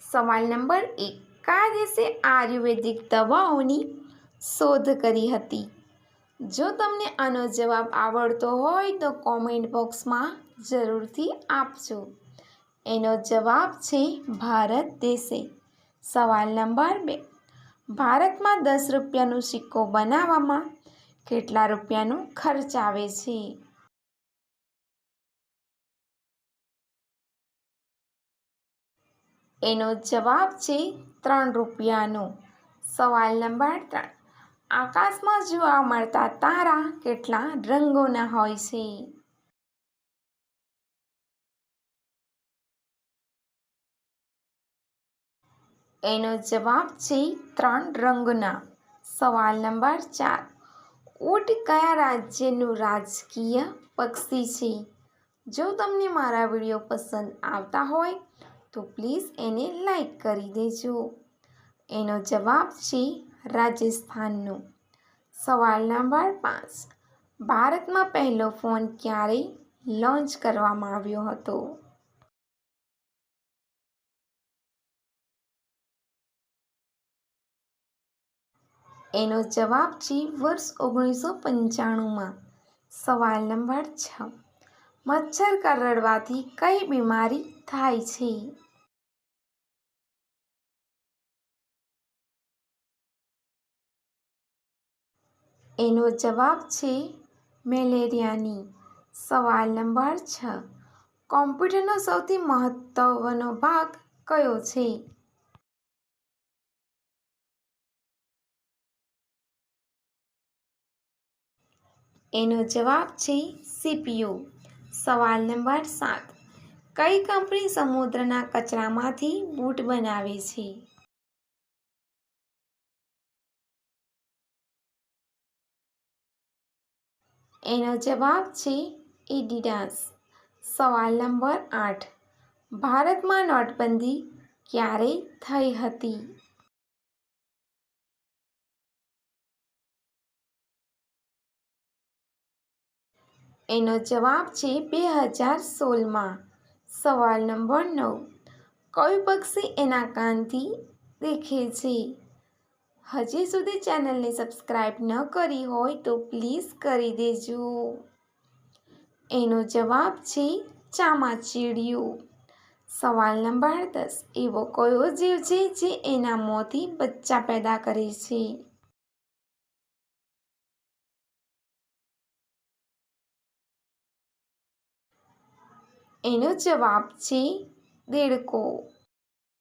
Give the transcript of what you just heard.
સવાલ નંબર 1, કયા દેશે આયુર્વેદિક દવાઓની શોધ કરી હતી? જો તમને આનો જવાબ આવડતો હોય તો કોમેન્ટ બોક્સમાં જરૂરથી આપજો. એનો જવાબ છે ભારત દેશે. સવાલ નંબર 2, ભારતમાં 10 રૂપિયાનો સિક્કો બનાવવામાં કેટલા રૂપિયાનો ખર્ચ આવે છે? એનો જવાબ છે 3 રૂપિયાનો. સવાલ નંબર 3, આકાશમાં જોવા મળતા તારા કેટલા રંગોના હોય છે? એનો જવાબ છે 3 રંગના. સવાલ નંબર 4, ઊંટ કયા રાજ્યનું રાજકીય પક્ષી છે? જો તમને મારા વિડીયો પસંદ આવતા હોય તો પ્લીઝ એને લાઈક કરી દેજો. એનો જવાબ છે રાજસ્થાનનું. સવાલ નંબર 5, ભારતમાં પહેલો ફોન ક્યારે લોન્ચ કરવામાં આવ્યો હતો? એનો જવાબ છે વર્ષ 1995માં. સવાલ નંબર 6, મચ્છર કરડવાથી કઈ બીમારી થાય છે? એનો જવાબ છે મેલેરિયાની. સવાલ નંબર 6, કોમ્પ્યુટરનો સૌથી મહત્વનો ભાગ કયો છે? એનો જવાબ છે CPU. સવાલ નંબર 7, કઈ કંપની સમુદ્રના કચરામાંથી બૂટ બનાવે છે? એનો જવાબ છે એડિડાસ. સવાલ નંબર 8, ભારતમાં નોટબંધી ક્યારે થઈ હતી? એનો જવાબ છે 2016માં. સવાલ નંબર 9, કયું પક્ષી એના કાનથી દેખે છે? હજી સુધી ચેનલને સબસ્ક્રાઈબ ન કરી હોય તો પ્લીઝ કરી દેજો. એનો જવાબ છે ચામાચીડિયું. સવાલ નંબર 10, એવો કયો જીવ છે જે એના મોંથી બચ્ચા પેદા કરે છે? એનો જવાબ છે દેડકો.